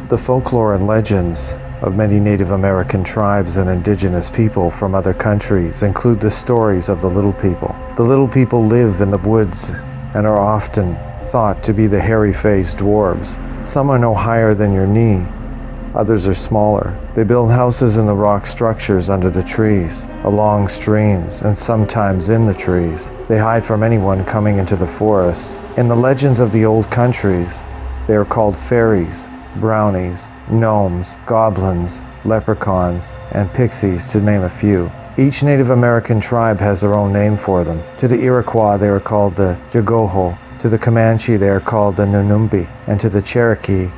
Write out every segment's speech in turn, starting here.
The folklore and legends of many Native American tribes and indigenous people from other countries include the stories of the Little People. The Little People live in the woods and are often thought to be the hairy-faced dwarves. Some are no higher than your knee, others are smaller. They build houses in the rock structures under the trees, along streams, and sometimes in the trees. They hide from anyone coming into the forest. In the legends of the old countries, they are called fairies, brownies, gnomes, goblins, leprechauns, and pixies, to name a few. Each Native American tribe has their own name for them. To the Iroquois, they are called the Jagoho. To the Comanche, they are called the Nunumbi. And to the Cherokee,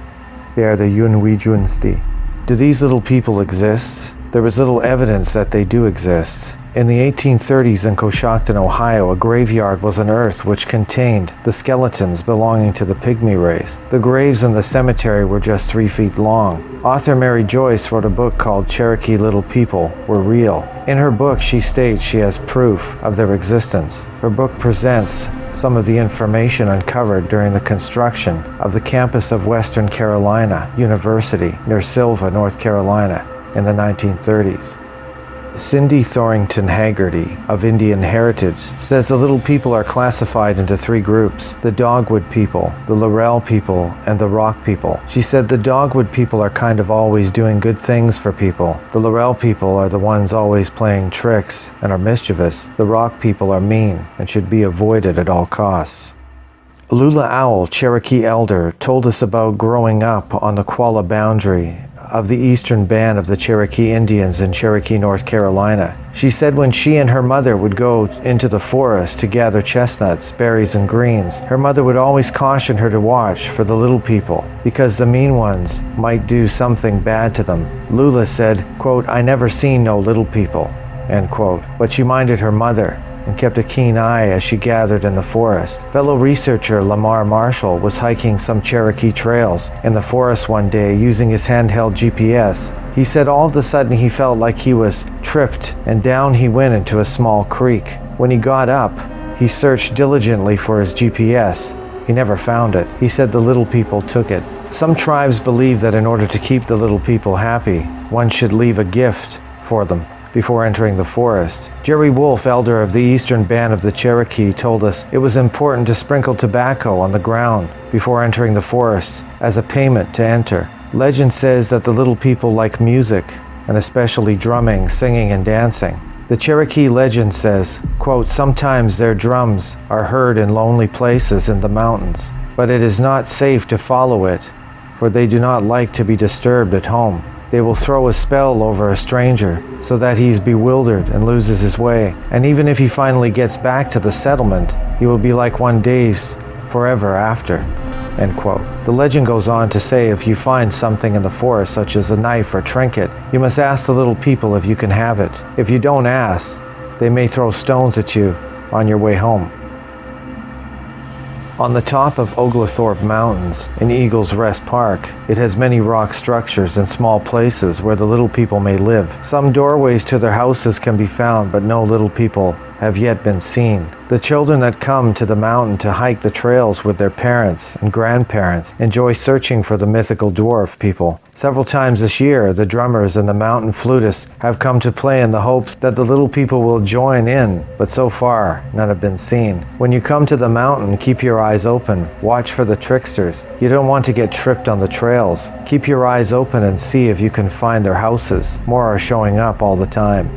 they are the Yunwijunsti. Do these little people exist? There is little evidence that they do exist. In the 1830s in Coshocton, Ohio, a graveyard was unearthed which contained the skeletons belonging to the pygmy race. The graves in the cemetery were just 3 feet long. Author Mary Joyce wrote a book called Cherokee Little People Were Real. In her book, she states she has proof of their existence. Her book presents some of the information uncovered during the construction of the campus of Western Carolina University near Sylva, North Carolina in the 1930s. Cindy Thorington Haggerty, of Indian heritage, says the Little People are classified into 3 groups: the Dogwood people, the Laurel people, and the Rock people. She said the Dogwood people are kind of always doing good things for people. The Laurel people are the ones always playing tricks and are mischievous. The Rock people are mean and should be avoided at all costs. Lula Owl, Cherokee elder, told us about growing up on the Qualla boundary of the eastern band of the Cherokee Indians in Cherokee, North Carolina. She said when she and her mother would go into the forest to gather chestnuts, berries, and greens, her mother would always caution her to watch for the little people, because the mean ones might do something bad to them. Lula said, quote, "I never seen no little people," end quote. But she minded her mother and kept a keen eye as she gathered in the forest. Fellow researcher Lamar Marshall was hiking some Cherokee trails in the forest one day using his handheld GPS. He said all of a sudden he felt like he was tripped and down he went into a small creek. When he got up, he searched diligently for his GPS. He never found it. He said the little people took it. Some tribes believe that in order to keep the little people happy, one should leave a gift for them before entering the forest. Jerry Wolf, elder of the eastern band of the Cherokee, told us it was important to sprinkle tobacco on the ground before entering the forest as a payment to enter. Legend says that the little people like music, and especially drumming, singing, and dancing. The Cherokee legend says, quote, "Sometimes their drums are heard in lonely places in the mountains, but it is not safe to follow it, for they do not like to be disturbed at home. They will throw a spell over a stranger so that he's bewildered and loses his way. And even if he finally gets back to the settlement, he will be like one dazed forever after." End quote. The legend goes on to say if you find something in the forest, such as a knife or trinket, you must ask the little people if you can have it. If you don't ask, they may throw stones at you on your way home. On the top of Oglethorpe Mountains in Eagles Rest Park, it has many rock structures and small places where the little people may live. Some doorways to their houses can be found, but no little people have yet been seen. The children that come to the mountain to hike the trails with their parents and grandparents enjoy searching for the mythical dwarf people. Several times this year, the drummers and the mountain flutists have come to play in the hopes that the little people will join in, but so far, none have been seen. When you come to the mountain, keep your eyes open. Watch for the tricksters. You don't want to get tripped on the trails. Keep your eyes open and see if you can find their houses. More are showing up all the time.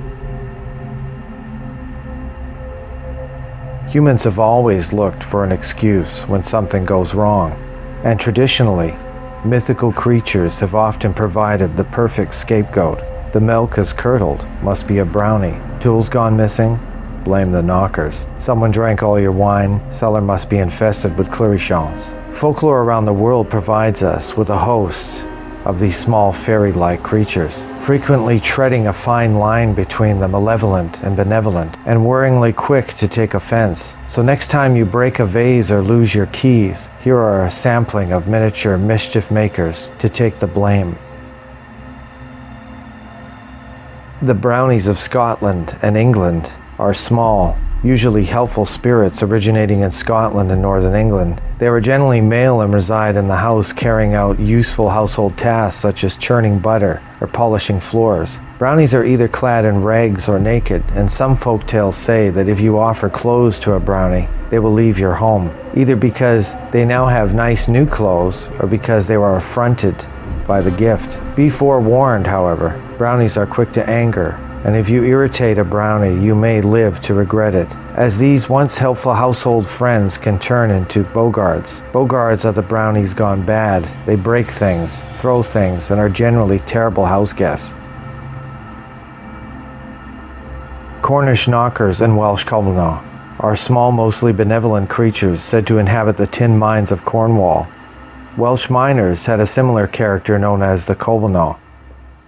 Humans have always looked for an excuse when something goes wrong, and traditionally, mythical creatures have often provided the perfect scapegoat. The milk is curdled, must be a brownie. Tools gone missing, blame the knockers. Someone drank all your wine, cellar must be infested with clerichons. Folklore around the world provides us with a host of these small fairy-like creatures, frequently treading a fine line between the malevolent and benevolent, and worryingly quick to take offense. So next time you break a vase or lose your keys, here are a sampling of miniature mischief makers to take the blame. The brownies of Scotland and England are small usually helpful spirits originating in Scotland and northern England. They were generally male and reside in the house carrying out useful household tasks such as churning butter or polishing floors. Brownies are either clad in rags or naked, and some folk tales say that if you offer clothes to a brownie, they will leave your home, either because they now have nice new clothes or because they were affronted by the gift. Be forewarned, however, brownies are quick to anger, and if you irritate a brownie, you may live to regret it, as these once helpful household friends can turn into bogarts. Bogarts are the brownies gone bad. They break things, throw things, and are generally terrible house guests. Cornish knockers and Welsh cobblenaw are small, mostly benevolent creatures said to inhabit the tin mines of Cornwall. Welsh miners had a similar character known as the cobblenaw.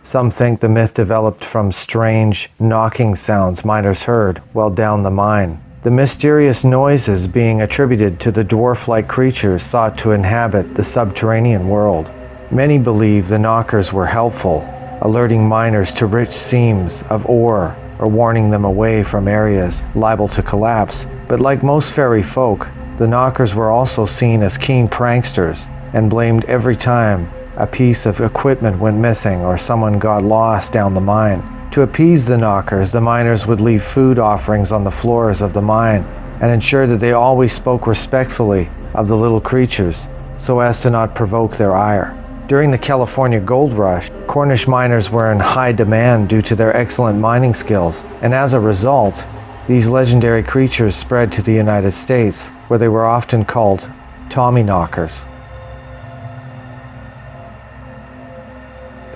Some think the myth developed from strange knocking sounds miners heard while down the mine, the mysterious noises being attributed to the dwarf-like creatures thought to inhabit the subterranean world. Many believe the knockers were helpful, alerting miners to rich seams of ore or warning them away from areas liable to collapse. But like most fairy folk, the knockers were also seen as keen pranksters and blamed every time a piece of equipment went missing or someone got lost down the mine. To appease the knockers, the miners would leave food offerings on the floors of the mine and ensure that they always spoke respectfully of the little creatures so as to not provoke their ire. During the California gold rush, Cornish miners were in high demand due to their excellent mining skills, and as a result, these legendary creatures spread to the United States, where they were often called Tommyknockers.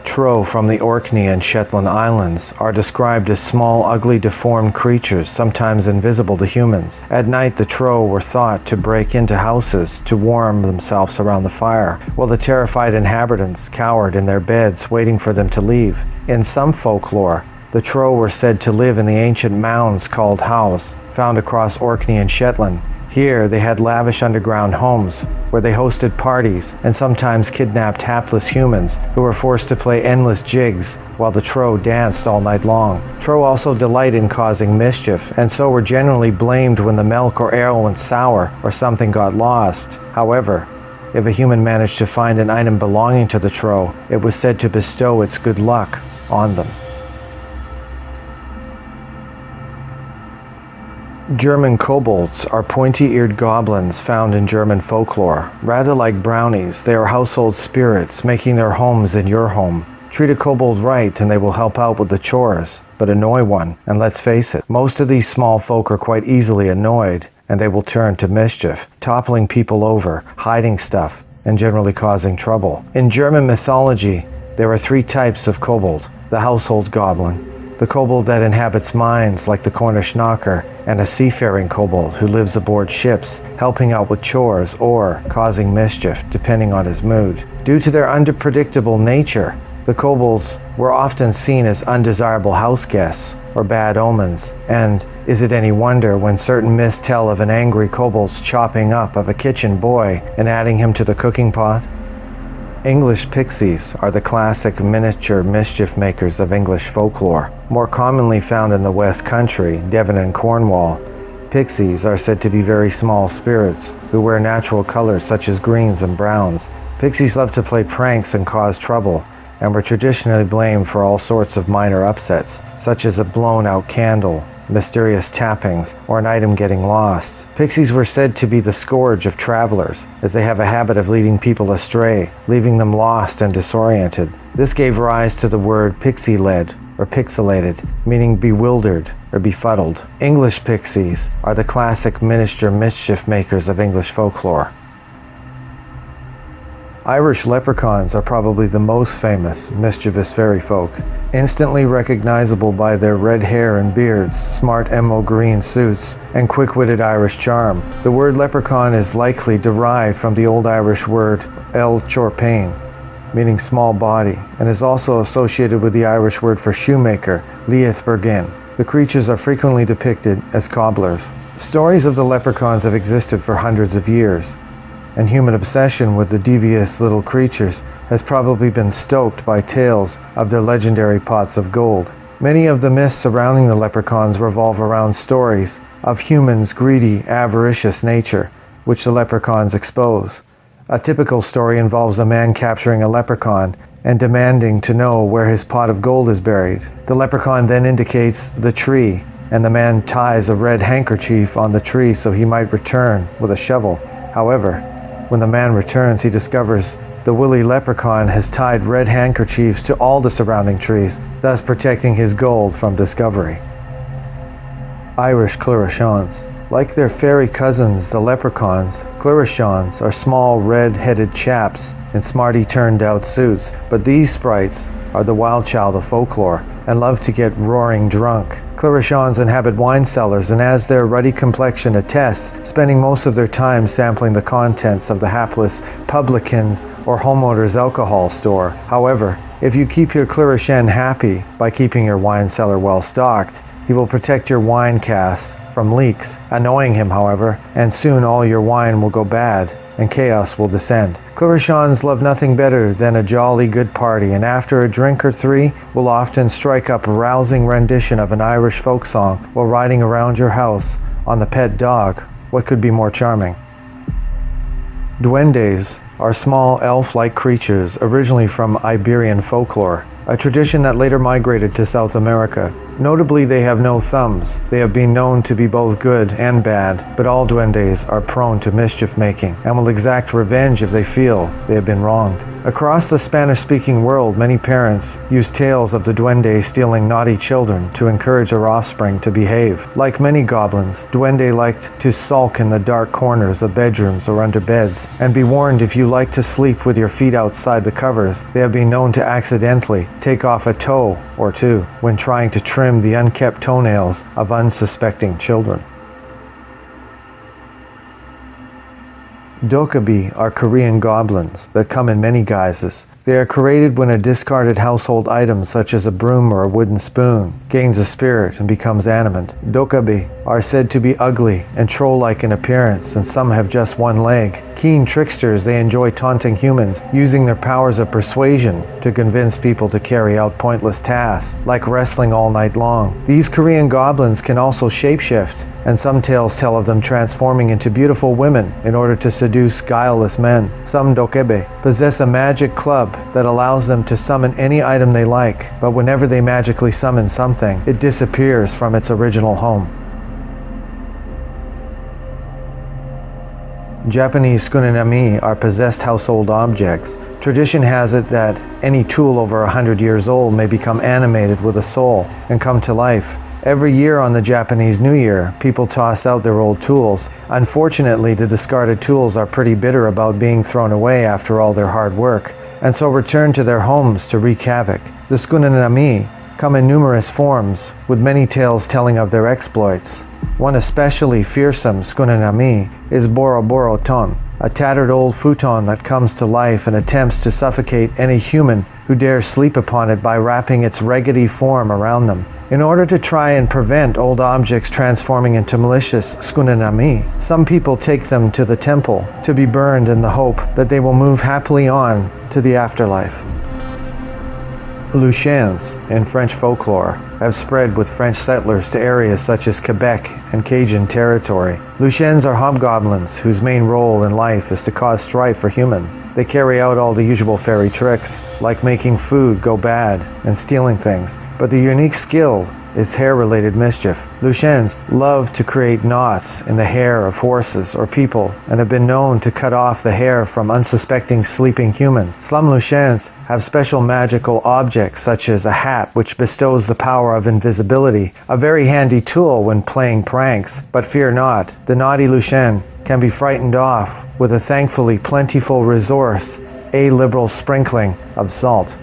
Trow from the Orkney and Shetland Islands are described as small, ugly, deformed creatures, sometimes invisible to humans. At night, the Trow were thought to break into houses to warm themselves around the fire, while the terrified inhabitants cowered in their beds, waiting for them to leave. In some folklore, the Trow were said to live in the ancient mounds called Howes, found across Orkney and Shetland. Here, they had lavish underground homes, where they hosted parties and sometimes kidnapped hapless humans who were forced to play endless jigs while the Trow danced all night long. Trow also delight in causing mischief, and so were generally blamed when the milk or ale went sour or something got lost. However, if a human managed to find an item belonging to the Trow, it was said to bestow its good luck on them. German kobolds are pointy-eared goblins found in German folklore. Rather like brownies, they are household spirits, making their homes in your home. Treat a kobold right and they will help out with the chores, but annoy one, and let's face it, most of these small folk are quite easily annoyed, and they will turn to mischief, toppling people over, hiding stuff, and generally causing trouble. In German mythology, there are three types of kobold: the household goblin, the kobold that inhabits mines like the Cornish knocker, and a seafaring kobold who lives aboard ships, helping out with chores or causing mischief, depending on his mood. Due to their unpredictable nature, the kobolds were often seen as undesirable house guests or bad omens, and is it any wonder when certain myths tell of an angry kobold's chopping up of a kitchen boy and adding him to the cooking pot? English pixies are the classic miniature mischief makers of English folklore. More commonly found in the West Country, Devon and Cornwall, pixies are said to be very small spirits who wear natural colors such as greens and browns. Pixies love to play pranks and cause trouble, and were traditionally blamed for all sorts of minor upsets, such as a blown-out candle, mysterious tappings, or an item getting lost. Pixies were said to be the scourge of travelers, as they have a habit of leading people astray, leaving them lost and disoriented. This gave rise to the word pixie-led, or pixelated, meaning bewildered or befuddled. English pixies are the classic miniature mischief makers of English folklore. Irish leprechauns are probably the most famous mischievous fairy folk. Instantly recognizable by their red hair and beards, smart emerald green suits, and quick-witted Irish charm, the word leprechaun is likely derived from the Old Irish word el chorpain, meaning small body, and is also associated with the Irish word for shoemaker, liath bergin. The creatures are frequently depicted as cobblers. Stories of the leprechauns have existed for hundreds of years, and human obsession with the devious little creatures has probably been stoked by tales of their legendary pots of gold. Many of the myths surrounding the leprechauns revolve around stories of humans' greedy, avaricious nature, which the leprechauns expose. A typical story involves a man capturing a leprechaun and demanding to know where his pot of gold is buried. The leprechaun then indicates the tree, and the man ties a red handkerchief on the tree so he might return with a shovel. However, when the man returns, he discovers the wily leprechaun has tied red handkerchiefs to all the surrounding trees, thus protecting his gold from discovery. Irish Clorachons. Like their fairy cousins, the leprechauns, Clorachons are small red-headed chaps in smarty turned-out suits, but these sprites are the wild child of folklore and love to get roaring drunk. Clorachons inhabit wine cellars and, as their ruddy complexion attests, spending most of their time sampling the contents of the hapless publican's or homeowner's alcohol store. However, if you keep your Clorachon happy by keeping your wine cellar well stocked, he will protect your wine casks from leaks, annoying him, however, and soon all your wine will go bad and chaos will descend. Clorachons love nothing better than a jolly good party, and after a drink or three will often strike up a rousing rendition of an Irish folk song while riding around your house on the pet dog. What could be more charming? Duendes are small elf-like creatures originally from Iberian folklore, a tradition that later migrated to South America. Notably, they have no thumbs. They have been known to be both good and bad, but all duendes are prone to mischief-making and will exact revenge if they feel they have been wronged. Across the Spanish-speaking world, many parents use tales of the duende stealing naughty children to encourage their offspring to behave. Like many goblins, duende liked to sulk in the dark corners of bedrooms or under beds. And be warned, if you like to sleep with your feet outside the covers, they have been known to accidentally take off a toe or two when trying to trim the unkept toenails of unsuspecting children. Dokkaebi are Korean goblins that come in many guises. They are created when a discarded household item such as a broom or a wooden spoon gains a spirit and becomes animate. Dokkaebi are said to be ugly and troll-like in appearance, and some have just one leg. Keen tricksters, they enjoy taunting humans, using their powers of persuasion to convince people to carry out pointless tasks, like wrestling all night long. These Korean goblins can also shapeshift, and some tales tell of them transforming into beautiful women in order to seduce guileless men. Some dokkaebi possess a magic club that allows them to summon any item they like, but whenever they magically summon something, it disappears from its original home. Japanese tsukunami are possessed household objects. Tradition has it that any tool over 100 years old may become animated with a soul and come to life. Every year on the Japanese New Year, people toss out their old tools. Unfortunately, the discarded tools are pretty bitter about being thrown away after all their hard work, and so return to their homes to wreak havoc. The tsukunami come in numerous forms, with many tales telling of their exploits. One especially fearsome tsukunami is Boroboroton, a tattered old futon that comes to life and attempts to suffocate any human who dares sleep upon it by wrapping its raggedy form around them. In order to try and prevent old objects transforming into malicious tsukunami, some people take them to the temple to be burned in the hope that they will move happily on to the afterlife. Luchans, in French folklore, have spread with French settlers to areas such as Quebec and Cajun territory. Luchans are hobgoblins whose main role in life is to cause strife for humans. They carry out all the usual fairy tricks, like making food go bad and stealing things, but their unique skill is hair-related mischief. Luchans love to create knots in the hair of horses or people and have been known to cut off the hair from unsuspecting sleeping humans. Some Luchans have special magical objects such as a hat which bestows the power of invisibility, a very handy tool when playing pranks. But fear not, the naughty Luchan can be frightened off with a thankfully plentiful resource, a liberal sprinkling of salt.